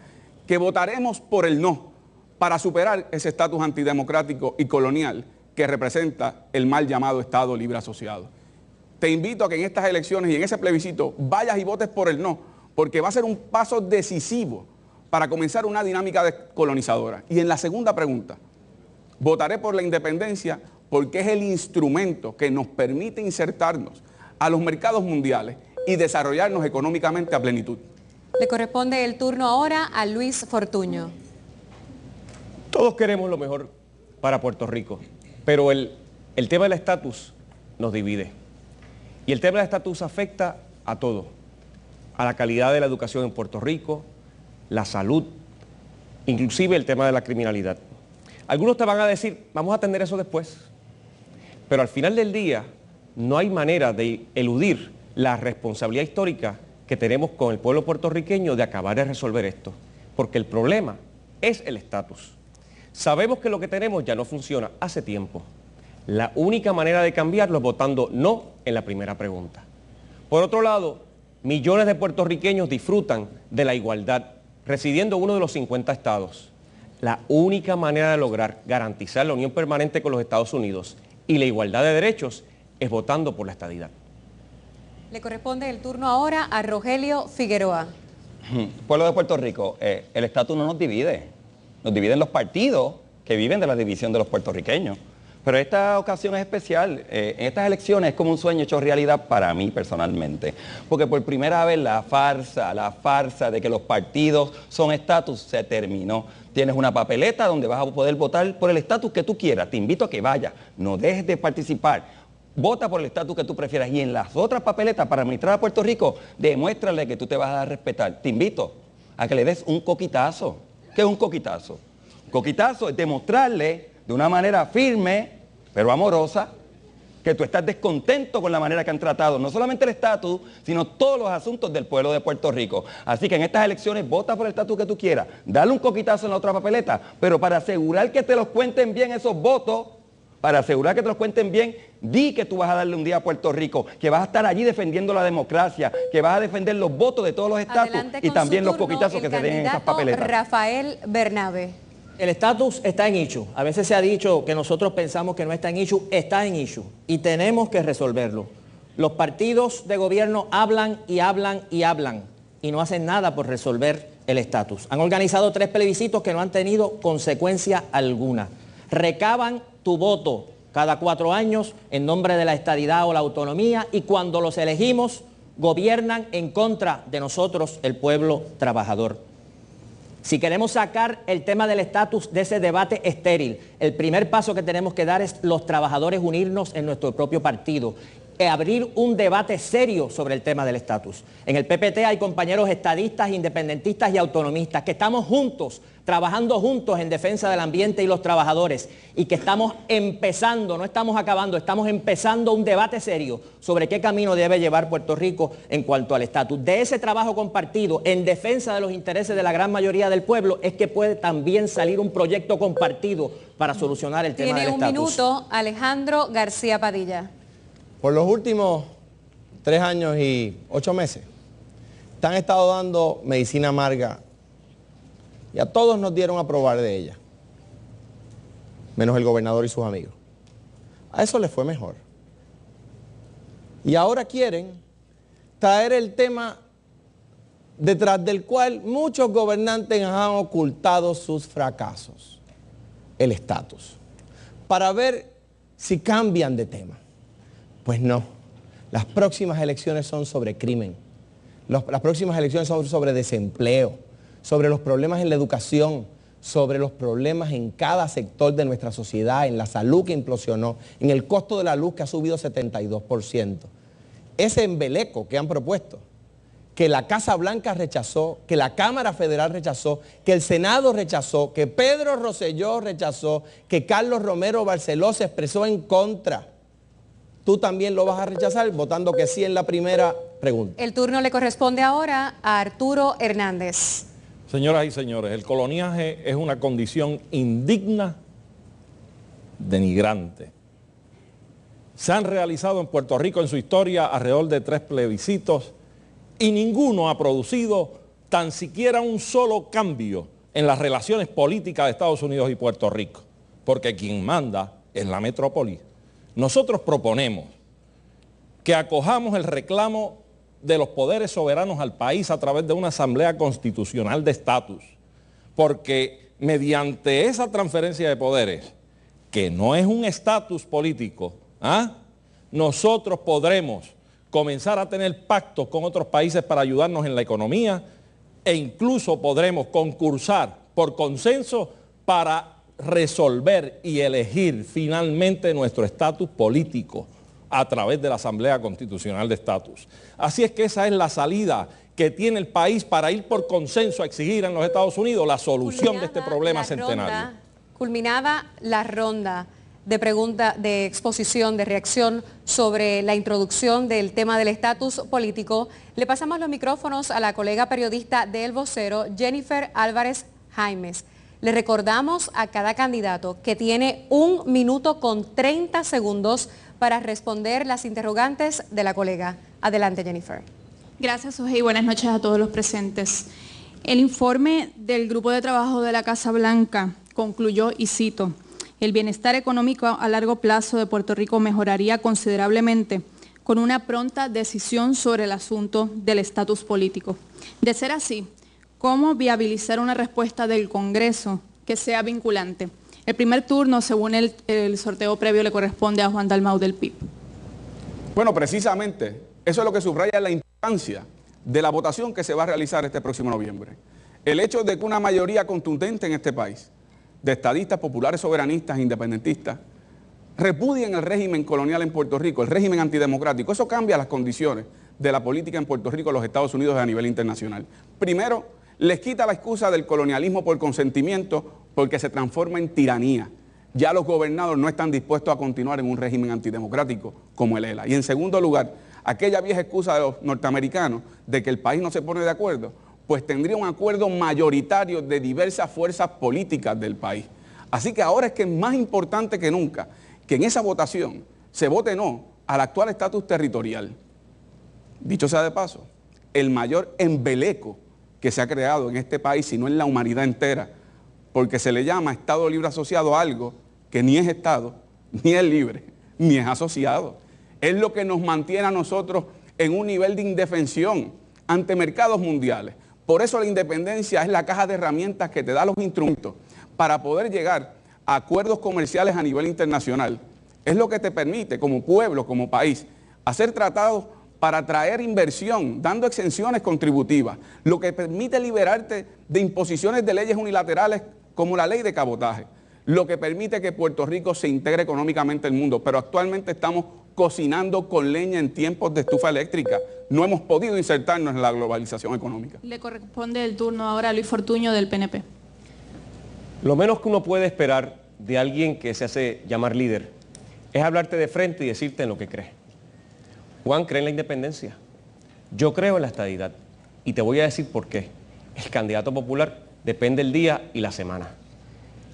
que votaremos por el no para superar ese estatus antidemocrático y colonial que representa el mal llamado Estado Libre Asociado. Te invito a que en estas elecciones y en ese plebiscito vayas y votes por el no, porque va a ser un paso decisivo para comenzar una dinámica descolonizadora. Y en la segunda pregunta, votaré por la independencia porque es el instrumento que nos permite insertarnos a los mercados mundiales y desarrollarnos económicamente a plenitud. Le corresponde el turno ahora a Luis Fortuño. Todos queremos lo mejor para Puerto Rico, pero el tema del estatus nos divide. Y el tema del estatus afecta a todo, a la calidad de la educación en Puerto Rico, la salud, inclusive el tema de la criminalidad. Algunos te van a decir, vamos a atender eso después, pero al final del día no hay manera de eludir la responsabilidad histórica que tenemos con el pueblo puertorriqueño de acabar de resolver esto, porque el problema es el estatus. Sabemos que lo que tenemos ya no funciona hace tiempo. La única manera de cambiarlo es votando no en la primera pregunta. Por otro lado, millones de puertorriqueños disfrutan de la igualdad, residiendo en uno de los 50 estados. La única manera de lograr garantizar la unión permanente con los Estados Unidos y la igualdad de derechos es votando por la estadidad. Le corresponde el turno ahora a Rogelio Figueroa. Pueblo de Puerto Rico, el estatus no nos divide. Nos dividen los partidos que viven de la división de los puertorriqueños. Pero esta ocasión es especial. En estas elecciones es como un sueño hecho realidad para mí personalmente. Porque por primera vez la farsa de que los partidos son estatus se terminó. Tienes una papeleta donde vas a poder votar por el estatus que tú quieras. Te invito a que vayas. No dejes de participar. Vota por el estatus que tú prefieras. Y en las otras papeletas para administrar a Puerto Rico, demuéstrale que tú te vas a respetar. Te invito a que le des un coquitazo. ¿Qué es un coquitazo? Coquitazo es demostrarle de una manera firme, pero amorosa, que tú estás descontento con la manera que han tratado no solamente el estatus, sino todos los asuntos del pueblo de Puerto Rico. Así que en estas elecciones vota por el estatus que tú quieras, dale un coquitazo en la otra papeleta, pero para asegurar que te los cuenten bien esos votos, para asegurar que te los cuenten bien, di que tú vas a darle un día a Puerto Rico, que vas a estar allí defendiendo la democracia, que vas a defender los votos de todos los estatus y también los coquitazos que se den en esas papeletas. Rafael Bernabe. El estatus está en issue. A veces se ha dicho que nosotros pensamos que no está en issue. Está en issue y tenemos que resolverlo. Los partidos de gobierno hablan y hablan y hablan y no hacen nada por resolver el estatus. Han organizado 3 plebiscitos que no han tenido consecuencia alguna. Recaban tu voto cada 4 años en nombre de la estadidad o la autonomía y cuando los elegimos gobiernan en contra de nosotros, el pueblo trabajador. Si queremos sacar el tema del estatus de ese debate estéril, el primer paso que tenemos que dar es los trabajadores unirnos en nuestro propio partido, abrir un debate serio sobre el tema del estatus. En el PPT hay compañeros estadistas, independentistas y autonomistas que estamos juntos, trabajando juntos en defensa del ambiente y los trabajadores y que estamos empezando, no estamos acabando, estamos empezando un debate serio sobre qué camino debe llevar Puerto Rico en cuanto al estatus. De ese trabajo compartido en defensa de los intereses de la gran mayoría del pueblo es que puede también salir un proyecto compartido para solucionar el tema del estatus. Tiene un minuto, Alejandro García Padilla. Por los últimos 3 años y 8 meses, te han estado dando medicina amarga y a todos nos dieron a probar de ella, menos el gobernador y sus amigos. A eso les fue mejor. Y ahora quieren traer el tema detrás del cual muchos gobernantes han ocultado sus fracasos, el estatus, para ver si cambian de tema. Pues no, las próximas elecciones son sobre crimen, las próximas elecciones son sobre desempleo, sobre los problemas en la educación, sobre los problemas en cada sector de nuestra sociedad, en la salud que implosionó, en el costo de la luz que ha subido 72%. Ese embeleco que han propuesto, que la Casa Blanca rechazó, que la Cámara Federal rechazó, que el Senado rechazó, que Pedro Rosselló rechazó, que Carlos Romero Barceló se expresó en contra. Tú también lo vas a rechazar votando que sí en la primera pregunta. El turno le corresponde ahora a Arturo Hernández. Señoras y señores, el coloniaje es una condición indigna, denigrante. Se han realizado en Puerto Rico en su historia alrededor de 3 plebiscitos y ninguno ha producido tan siquiera un solo cambio en las relaciones políticas de Estados Unidos y Puerto Rico, porque quien manda es la metrópoli. Nosotros proponemos que acojamos el reclamo de los poderes soberanos al país a través de una asamblea constitucional de estatus, porque mediante esa transferencia de poderes, que no es un estatus político, nosotros podremos comenzar a tener pactos con otros países para ayudarnos en la economía e incluso podremos concursar por consenso para resolver y elegir finalmente nuestro estatus político a través de la Asamblea Constitucional de Estatus. Así es que esa es la salida que tiene el país para ir por consenso a exigir en los Estados Unidos la solución de este problema centenario. Culminada la ronda de pregunta, de exposición, de reacción sobre la introducción del tema del estatus político, le pasamos los micrófonos a la colega periodista de El Vocero, Jennifer Álvarez Jaimes. Le recordamos a cada candidato que tiene 1 minuto con 30 segundos para responder las interrogantes de la colega. Adelante, Jennifer. Gracias, Sujei. Buenas noches a todos los presentes. El informe del Grupo de Trabajo de la Casa Blanca concluyó, y cito, el bienestar económico a largo plazo de Puerto Rico mejoraría considerablemente con una pronta decisión sobre el asunto del estatus político. De ser así, ¿cómo viabilizar una respuesta del Congreso que sea vinculante? El primer turno, según el sorteo previo, le corresponde a Juan Dalmau del PIB. Bueno, precisamente, eso es lo que subraya la importancia de la votación que se va a realizar este próximo noviembre. El hecho de que una mayoría contundente en este país, de estadistas, populares, soberanistas, independentistas, repudien el régimen colonial en Puerto Rico, el régimen antidemocrático, eso cambia las condiciones de la política en Puerto Rico, los Estados Unidos y a nivel internacional. Primero, les quita la excusa del colonialismo por consentimiento porque se transforma en tiranía. Ya los gobernados no están dispuestos a continuar en un régimen antidemocrático como el ELA. Y en segundo lugar, aquella vieja excusa de los norteamericanos de que el país no se pone de acuerdo, pues tendría un acuerdo mayoritario de diversas fuerzas políticas del país. Así que ahora es que es más importante que nunca que en esa votación se vote no al actual estatus territorial. Dicho sea de paso, el mayor embeleco que se ha creado en este país, si no en la humanidad entera, porque se le llama Estado Libre Asociado a algo que ni es Estado, ni es libre, ni es asociado. Es lo que nos mantiene a nosotros en un nivel de indefensión ante mercados mundiales. Por eso la independencia es la caja de herramientas que te da los instrumentos para poder llegar a acuerdos comerciales a nivel internacional. Es lo que te permite como pueblo, como país, hacer tratados para atraer inversión, dando exenciones contributivas, lo que permite liberarte de imposiciones de leyes unilaterales como la ley de cabotaje, lo que permite que Puerto Rico se integre económicamente al mundo, pero actualmente estamos cocinando con leña en tiempos de estufa eléctrica. No hemos podido insertarnos en la globalización económica. Le corresponde el turno ahora a Luis Fortuño del PNP. Lo menos que uno puede esperar de alguien que se hace llamar líder es hablarte de frente y decirte en lo que cree. Juan cree en la independencia. Yo creo en la estadidad. Y te voy a decir por qué. El candidato popular depende del día y la semana.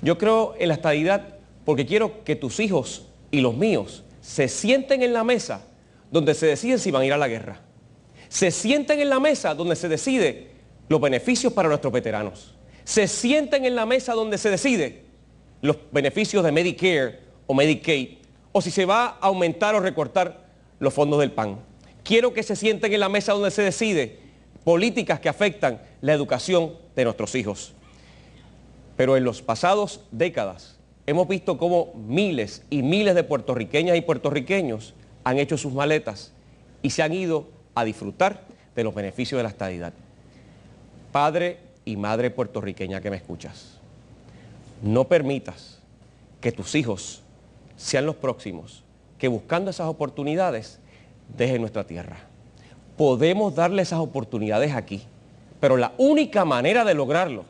Yo creo en la estadidad porque quiero que tus hijos y los míos se sienten en la mesa donde se deciden si van a ir a la guerra. Se sienten en la mesa donde se decide los beneficios para nuestros veteranos. Se sienten en la mesa donde se decide los beneficios de Medicare o Medicaid, o si se va a aumentar o recortar los fondos del PAN. Quiero que se sienten en la mesa donde se decide políticas que afectan la educación de nuestros hijos. Pero en los pasados décadas hemos visto cómo miles y miles de puertorriqueñas y puertorriqueños han hecho sus maletas y se han ido a disfrutar de los beneficios de la estadidad. Padre y madre puertorriqueña que me escuchas, no permitas que tus hijos sean los próximos que buscando esas oportunidades dejen nuestra tierra. Podemos darle esas oportunidades aquí, pero la única manera de lograrlo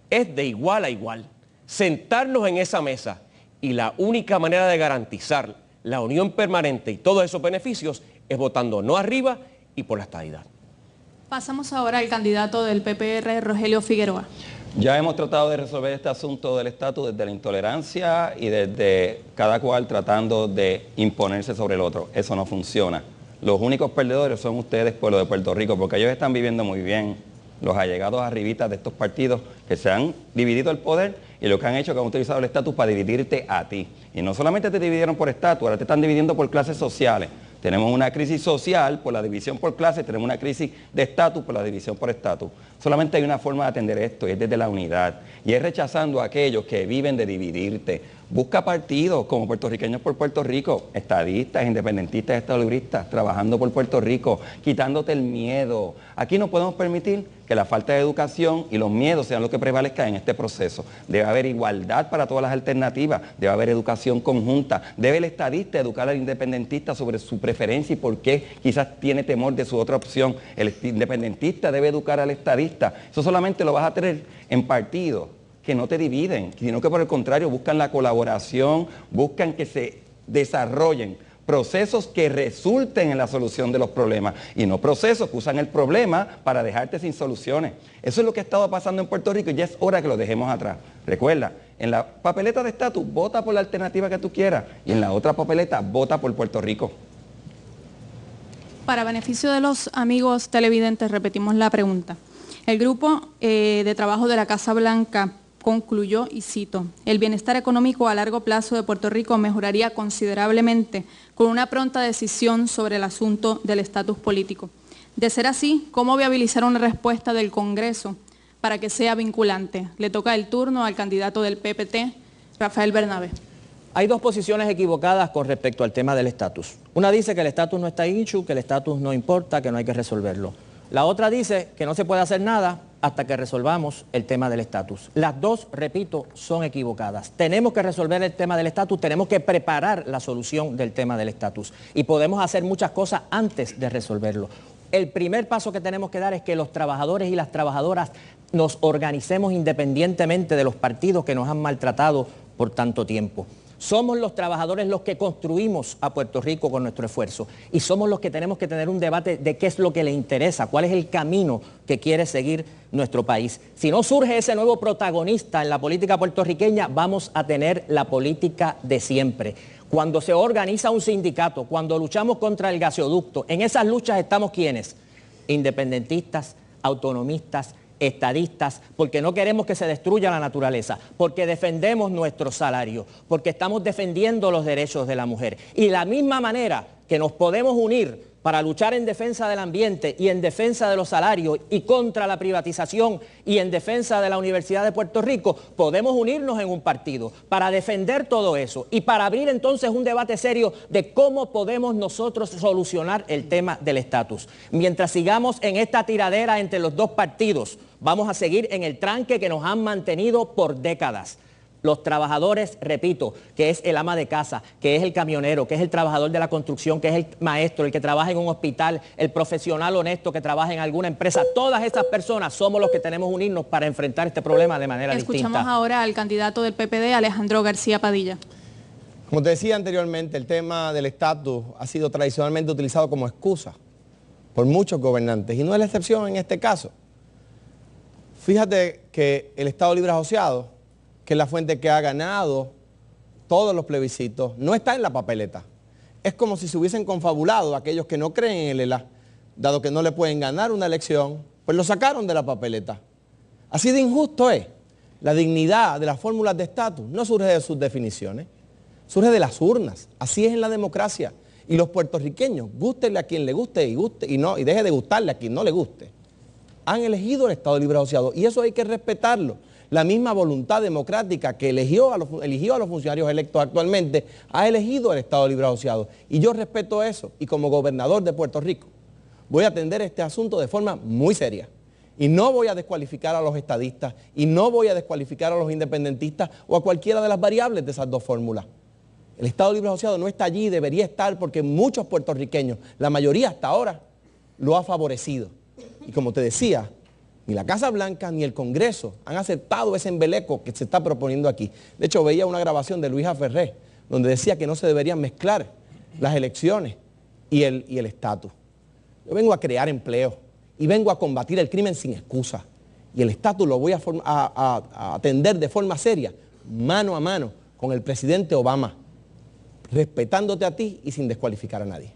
es de igual a igual, sentarnos en esa mesa, y la única manera de garantizar la unión permanente y todos esos beneficios es votando no arriba y por la estadidad. Pasamos ahora al candidato del PPR, Rogelio Figueroa. Ya hemos tratado de resolver este asunto del estatus desde la intolerancia y desde cada cual tratando de imponerse sobre el otro. Eso no funciona. Los únicos perdedores son ustedes, pueblo de Puerto Rico, porque ellos están viviendo muy bien. Los allegados arribitas de estos partidos que se han dividido el poder y lo que han hecho es que han utilizado el estatus para dividirte a ti. Y no solamente te dividieron por estatus, ahora te están dividiendo por clases sociales. Tenemos una crisis social por la división por clase, tenemos una crisis de estatus por la división por estatus. Solamente hay una forma de atender esto y es desde la unidad. Y es rechazando a aquellos que viven de dividirte. Busca partidos como Puertorriqueños por Puerto Rico, estadistas, independentistas, estadolibristas, trabajando por Puerto Rico, quitándote el miedo. Aquí no podemos permitir que la falta de educación y los miedos sean los que prevalezcan en este proceso. Debe haber igualdad para todas las alternativas, debe haber educación conjunta, debe el estadista educar al independentista sobre su preferencia y por qué quizás tiene temor de su otra opción. El independentista debe educar al estadista. Eso solamente lo vas a tener en partidos que no te dividen, sino que por el contrario buscan la colaboración, buscan que se desarrollen procesos que resulten en la solución de los problemas y no procesos que usan el problema para dejarte sin soluciones. Eso es lo que ha estado pasando en Puerto Rico y ya es hora que lo dejemos atrás. Recuerda, en la papeleta de estatus, vota por la alternativa que tú quieras y en la otra papeleta, vota por Puerto Rico. Para beneficio de los amigos televidentes, repetimos la pregunta. El grupo de trabajo de la Casa Blanca concluyó, y cito, el bienestar económico a largo plazo de Puerto Rico mejoraría considerablemente con una pronta decisión sobre el asunto del estatus político. De ser así, ¿cómo viabilizar una respuesta del Congreso para que sea vinculante? Le toca el turno al candidato del PPT, Rafael Bernabe. Hay dos posiciones equivocadas con respecto al tema del estatus. Una dice que el estatus no está issue, que el estatus no importa, que no hay que resolverlo. La otra dice que no se puede hacer nada hasta que resolvamos el tema del estatus. Las dos, repito, son equivocadas. Tenemos que resolver el tema del estatus, tenemos que preparar la solución del tema del estatus. Y podemos hacer muchas cosas antes de resolverlo. El primer paso que tenemos que dar es que los trabajadores y las trabajadoras nos organicemos independientemente de los partidos que nos han maltratado por tanto tiempo. Somos los trabajadores los que construimos a Puerto Rico con nuestro esfuerzo y somos los que tenemos que tener un debate de qué es lo que le interesa, cuál es el camino que quiere seguir nuestro país. Si no surge ese nuevo protagonista en la política puertorriqueña, vamos a tener la política de siempre. Cuando se organiza un sindicato, cuando luchamos contra el gasoducto, en esas luchas estamos ¿quiénes? Independentistas, autonomistas, estadistas, porque no queremos que se destruya la naturaleza, porque defendemos nuestro salario, porque estamos defendiendo los derechos de la mujer. Y de la misma manera que nos podemos unir para luchar en defensa del ambiente y en defensa de los salarios y contra la privatización y en defensa de la Universidad de Puerto Rico, podemos unirnos en un partido para defender todo eso y para abrir entonces un debate serio de cómo podemos nosotros solucionar el tema del estatus. Mientras sigamos en esta tiradera entre los dos partidos, vamos a seguir en el tranque que nos han mantenido por décadas. Los trabajadores, repito, que es el ama de casa, que es el camionero, que es el trabajador de la construcción, que es el maestro, el que trabaja en un hospital, el profesional honesto que trabaja en alguna empresa, todas estas personas somos los que tenemos que unirnos para enfrentar este problema de manera distinta. Escuchamos ahora al candidato del PPD, Alejandro García Padilla. Como te decía anteriormente, el tema del estatus ha sido tradicionalmente utilizado como excusa por muchos gobernantes y no es la excepción en este caso. Fíjate que el Estado Libre Asociado, que es la fuente que ha ganado todos los plebiscitos, no está en la papeleta. Es como si se hubiesen confabulado aquellos que no creen en el ELA, dado que no le pueden ganar una elección, pues lo sacaron de la papeleta. Así de injusto es. La dignidad de las fórmulas de estatus no surge de sus definiciones, surge de las urnas. Así es en la democracia. Y los puertorriqueños, gústele a quien le guste y deje de gustarle a quien no le guste, han elegido el Estado Libre Asociado y eso hay que respetarlo. La misma voluntad democrática que eligió a los funcionarios electos actualmente, ha elegido el Estado Libre Asociado. Y yo respeto eso, y como gobernador de Puerto Rico, voy a atender este asunto de forma muy seria. Y no voy a descualificar a los estadistas, y no voy a descualificar a los independentistas, o a cualquiera de las variables de esas dos fórmulas. El Estado Libre Asociado no está allí, debería estar, porque muchos puertorriqueños, la mayoría hasta ahora, lo ha favorecido. Y como te decía, ni la Casa Blanca ni el Congreso han aceptado ese embeleco que se está proponiendo aquí. De hecho, veía una grabación de Luisa Ferré, donde decía que no se deberían mezclar las elecciones y el estatus. Yo vengo a crear empleo y vengo a combatir el crimen sin excusa. Y el estatus lo voy a atender de forma seria, mano a mano, con el presidente Obama, respetándote a ti y sin descualificar a nadie.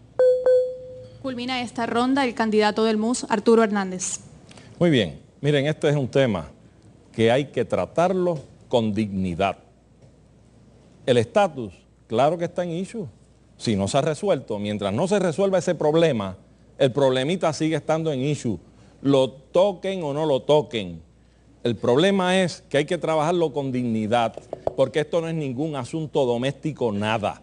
Culmina esta ronda el candidato del MUS, Arturo Hernández. Muy bien, miren, este es un tema que hay que tratarlo con dignidad. El estatus, claro que está en issue. Si no se ha resuelto, mientras no se resuelva ese problema, el problemita sigue estando en issue. Lo toquen o no lo toquen. El problema es que hay que trabajarlo con dignidad, porque esto no es ningún asunto doméstico, nada.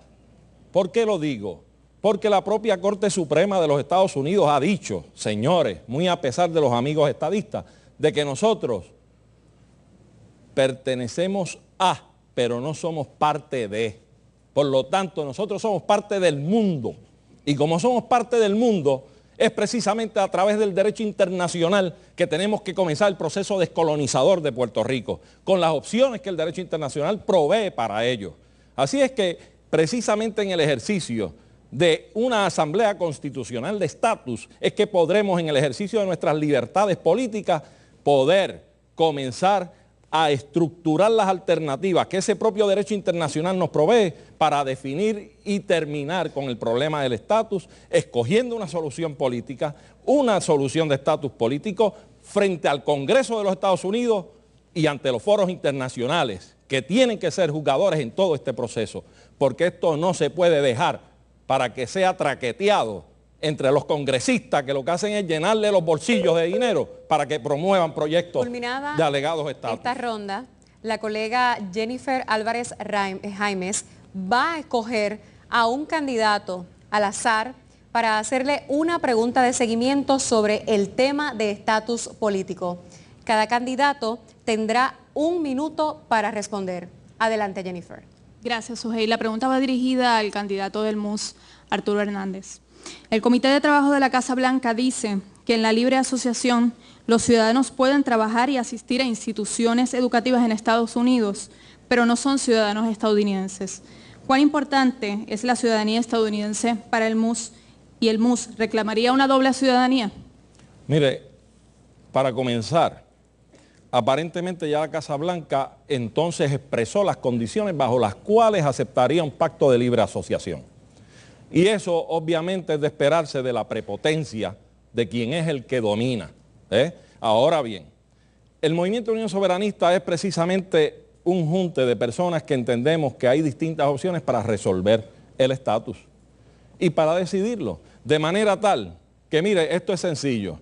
¿Por qué lo digo? Porque la propia Corte Suprema de los Estados Unidos ha dicho, señores, muy a pesar de los amigos estadistas, de que nosotros pertenecemos a, pero no somos parte de. Por lo tanto, nosotros somos parte del mundo. Y como somos parte del mundo, es precisamente a través del derecho internacional que tenemos que comenzar el proceso descolonizador de Puerto Rico, con las opciones que el derecho internacional provee para ello. Así es que, precisamente en el ejercicio de una asamblea constitucional de estatus, es que podremos en el ejercicio de nuestras libertades políticas poder comenzar a estructurar las alternativas que ese propio derecho internacional nos provee para definir y terminar con el problema del estatus, escogiendo una solución política, una solución de estatus político frente al Congreso de los Estados Unidos y ante los foros internacionales que tienen que ser jugadores en todo este proceso, porque esto no se puede dejar para que sea traqueteado entre los congresistas que lo que hacen es llenarle los bolsillos de dinero para que promuevan proyectos de alegados estatus. Esta ronda, la colega Jennifer Álvarez Jaimes va a escoger a un candidato al azar para hacerle una pregunta de seguimiento sobre el tema de estatus político. Cada candidato tendrá 1 minuto para responder. Adelante, Jennifer. Gracias, Sujei. La pregunta va dirigida al candidato del MUS, Arturo Hernández. El Comité de Trabajo de la Casa Blanca dice que en la libre asociación los ciudadanos pueden trabajar y asistir a instituciones educativas en Estados Unidos, pero no son ciudadanos estadounidenses. ¿Cuán importante es la ciudadanía estadounidense para el MUS? ¿Y el MUS reclamaría una doble ciudadanía? Mire, para comenzar, aparentemente ya la Casa Blanca entonces expresó las condiciones bajo las cuales aceptaría un pacto de libre asociación. Y eso obviamente es de esperarse de la prepotencia de quien es el que domina. Ahora bien, el Movimiento Unión Soberanista es precisamente un junte de personas que entendemos que hay distintas opciones para resolver el estatus y para decidirlo, de manera tal que, mire, esto es sencillo.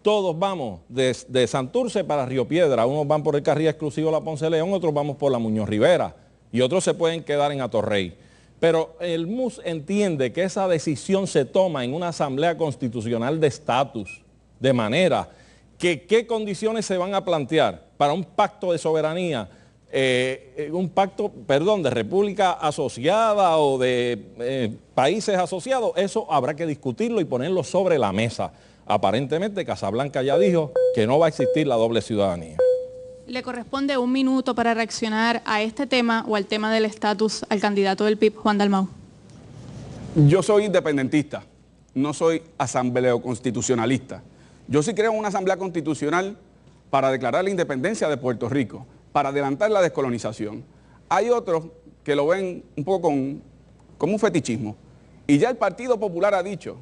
Todos vamos de Santurce para Río Piedra, unos van por el carril exclusivo La Ponce León, otros vamos por la Muñoz Rivera y otros se pueden quedar en Atorrey. Pero el MUS entiende que esa decisión se toma en una asamblea constitucional de estatus, de manera que qué condiciones se van a plantear para un pacto de soberanía, de república asociada o de países asociados, eso habrá que discutirlo y ponerlo sobre la mesa. Aparentemente Casablanca ya dijo que no va a existir la doble ciudadanía. Le corresponde 1 minuto para reaccionar a este tema o al tema del estatus al candidato del PIB, Juan Dalmau. Yo soy independentista, no soy asambleo constitucionalista. Yo sí creo en una asamblea constitucional para declarar la independencia de Puerto Rico, para adelantar la descolonización. Hay otros que lo ven un poco como un fetichismo. Y ya el Partido Popular ha dicho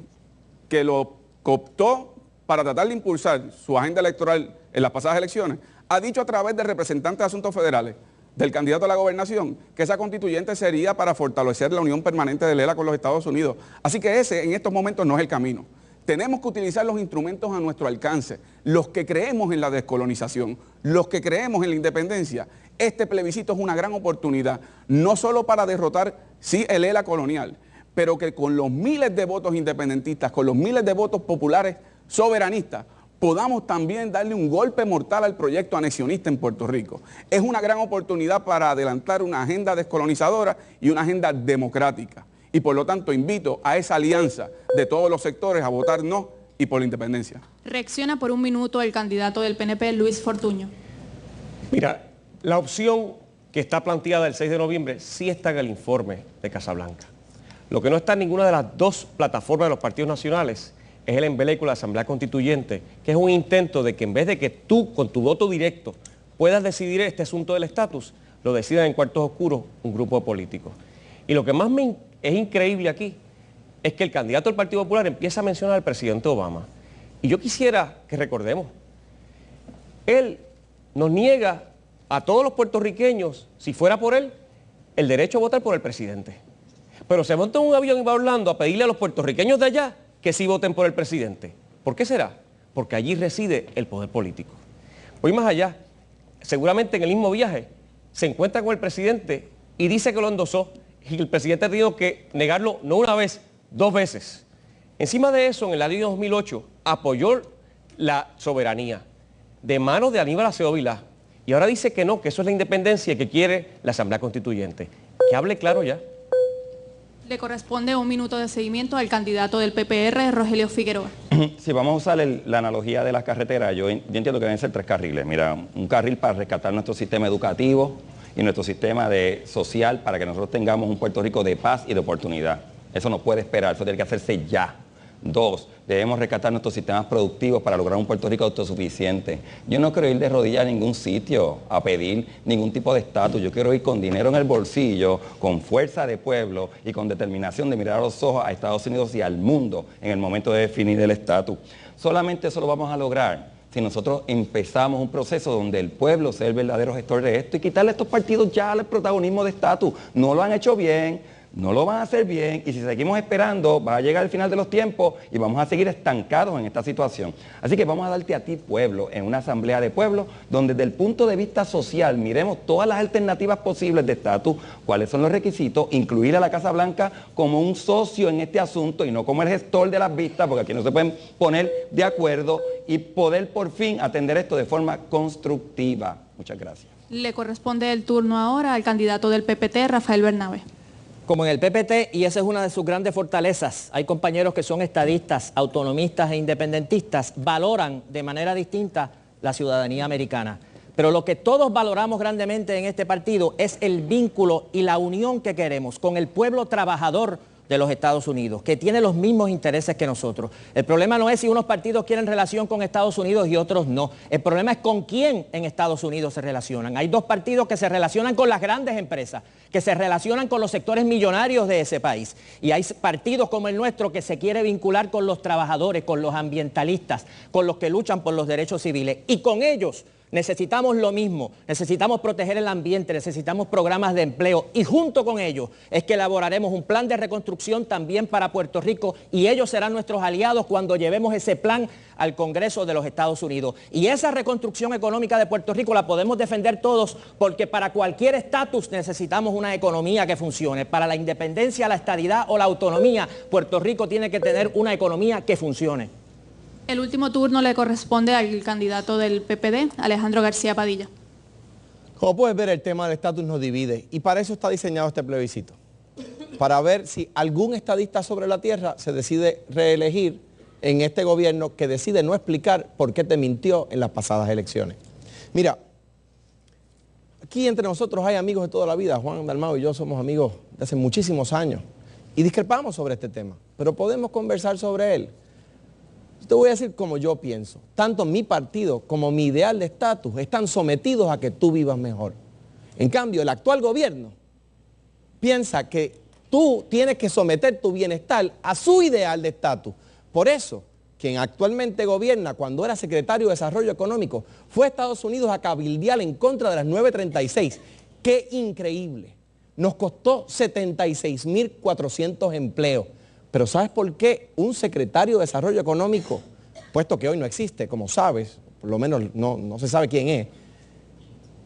que lo cooptó para tratar de impulsar su agenda electoral en las pasadas elecciones. Ha dicho a través de representantes de asuntos federales del candidato a la gobernación que esa constituyente sería para fortalecer la unión permanente de Lela con los Estados Unidos. Así que ese en estos momentos no es el camino. Tenemos que utilizar los instrumentos a nuestro alcance, los que creemos en la descolonización, los que creemos en la independencia. Este plebiscito es una gran oportunidad, no solo para derrotar, sí, el ELA colonial, pero que con los miles de votos independentistas, con los miles de votos populares soberanistas, podamos también darle un golpe mortal al proyecto anexionista en Puerto Rico. Es una gran oportunidad para adelantar una agenda descolonizadora y una agenda democrática. Y por lo tanto invito a esa alianza de todos los sectores a votar no y por la independencia. Reacciona por 1 minuto el candidato del PNP, Luis Fortuño. Mira, la opción que está planteada el 6 de noviembre sí está en el informe de Casablanca. Lo que no está en ninguna de las dos plataformas de los partidos nacionales es el embeleco de la Asamblea Constituyente, que es un intento de que en vez de que tú, con tu voto directo, puedas decidir este asunto del estatus, lo decidan en cuartos oscuros un grupo de políticos. Y lo que más es increíble aquí es que el candidato del Partido Popular empieza a mencionar al presidente Obama. Y yo quisiera que recordemos, él nos niega a todos los puertorriqueños, si fuera por él, el derecho a votar por el presidente. Pero se monta en un avión y va a Orlando a pedirle a los puertorriqueños de allá que sí voten por el presidente. ¿Por qué será? Porque allí reside el poder político. Voy más allá. Seguramente en el mismo viaje se encuentra con el presidente y dice que lo endosó. Y el presidente ha tenido que negarlo no una vez, 2 veces. Encima de eso, en el año 2008, apoyó la soberanía de manos de Aníbal Acevedo Vilá. Y ahora dice que no, que eso es la independencia y que quiere la Asamblea Constituyente. Que hable claro ya. Le corresponde 1 minuto de seguimiento al candidato del PPR, Rogelio Figueroa. Si vamos a usar la analogía de las carreteras, yo entiendo que deben ser 3 carriles. Mira, un carril para rescatar nuestro sistema educativo y nuestro sistema social para que nosotros tengamos un Puerto Rico de paz y de oportunidad. Eso no puede esperar, eso tiene que hacerse ya. 2, debemos rescatar nuestros sistemas productivos para lograr un Puerto Rico autosuficiente. Yo no quiero ir de rodillas a ningún sitio a pedir ningún tipo de estatus. Yo quiero ir con dinero en el bolsillo, con fuerza de pueblo y con determinación de mirar a los ojos a Estados Unidos y al mundo en el momento de definir el estatus. Solamente eso lo vamos a lograr si nosotros empezamos un proceso donde el pueblo sea el verdadero gestor de esto y quitarle a estos partidos ya el protagonismo de estatus. No lo han hecho bien. No lo van a hacer bien y si seguimos esperando va a llegar el final de los tiempos y vamos a seguir estancados en esta situación. Así que vamos a darte a ti, pueblo, en una asamblea de pueblo donde desde el punto de vista social miremos todas las alternativas posibles de estatus, cuáles son los requisitos, incluir a la Casa Blanca como un socio en este asunto y no como el gestor de las vistas, porque aquí no se pueden poner de acuerdo y poder por fin atender esto de forma constructiva. Muchas gracias. Le corresponde el turno ahora al candidato del PPT, Rafael Bernabe. Como en el PPT, y esa es una de sus grandes fortalezas, hay compañeros que son estadistas, autonomistas e independentistas, valoran de manera distinta la ciudadanía americana. Pero lo que todos valoramos grandemente en este partido es el vínculo y la unión que queremos con el pueblo trabajador de los Estados Unidos, que tiene los mismos intereses que nosotros. El problema no es si unos partidos quieren relación con Estados Unidos y otros no. El problema es con quién en Estados Unidos se relacionan. Hay dos partidos que se relacionan con las grandes empresas, que se relacionan con los sectores millonarios de ese país. Y hay partidos como el nuestro que se quiere vincular con los trabajadores, con los ambientalistas, con los que luchan por los derechos civiles. Y con ellos necesitamos lo mismo, necesitamos proteger el ambiente, necesitamos programas de empleo y junto con ellos es que elaboraremos un plan de reconstrucción también para Puerto Rico y ellos serán nuestros aliados cuando llevemos ese plan al Congreso de los Estados Unidos. Y esa reconstrucción económica de Puerto Rico la podemos defender todos porque para cualquier estatus necesitamos una economía que funcione. Para la independencia, la estadidad o la autonomía, Puerto Rico tiene que tener una economía que funcione. El último turno le corresponde al candidato del PPD, Alejandro García Padilla. Como puedes ver, el tema del estatus nos divide y para eso está diseñado este plebiscito. Para ver si algún estadista sobre la tierra se decide reelegir en este gobierno que decide no explicar por qué te mintió en las pasadas elecciones. Mira, aquí entre nosotros hay amigos de toda la vida. Juan Dalmau y yo somos amigos de hace muchísimos años y discrepamos sobre este tema, pero podemos conversar sobre él. Te voy a decir como yo pienso. Tanto mi partido como mi ideal de estatus están sometidos a que tú vivas mejor. En cambio, el actual gobierno piensa que tú tienes que someter tu bienestar a su ideal de estatus. Por eso, quien actualmente gobierna, cuando era secretario de Desarrollo Económico, fue a Estados Unidos a cabildear en contra de las 936. ¡Qué increíble! Nos costó 76.400 empleos. Pero ¿sabes por qué un secretario de Desarrollo Económico, puesto que hoy no existe, como sabes, por lo menos no se sabe quién es,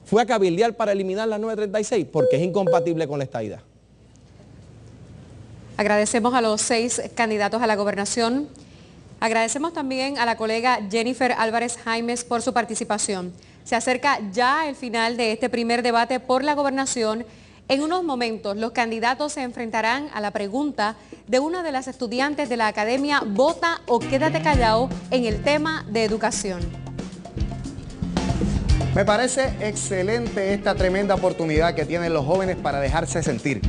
fue a cabildear para eliminar las 936? Porque es incompatible con la estadidad. Agradecemos a los 6 candidatos a la gobernación. Agradecemos también a la colega Jennifer Álvarez Jaimes por su participación. Se acerca ya el final de este primer debate por la gobernación. En unos momentos, los candidatos se enfrentarán a la pregunta de una de las estudiantes de la Academia Vota o Quédate Callado en el tema de educación. Me parece excelente esta tremenda oportunidad que tienen los jóvenes para dejarse sentir.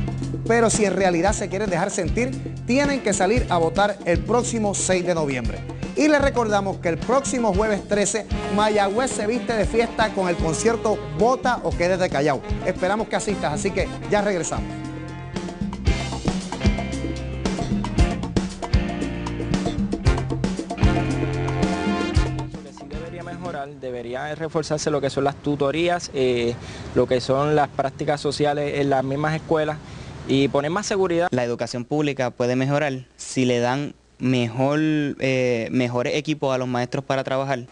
Pero si en realidad se quieren dejar sentir, tienen que salir a votar el próximo 6 de noviembre. Y les recordamos que el próximo jueves 13, Mayagüez se viste de fiesta con el concierto Vota o Quédate Callado. Esperamos que asistas, así que ya regresamos. Debería reforzarse lo que son las tutorías, lo que son las prácticas sociales en las mismas escuelas y poner más seguridad. La educación pública puede mejorar si le dan mejores equipos a los maestros para trabajar.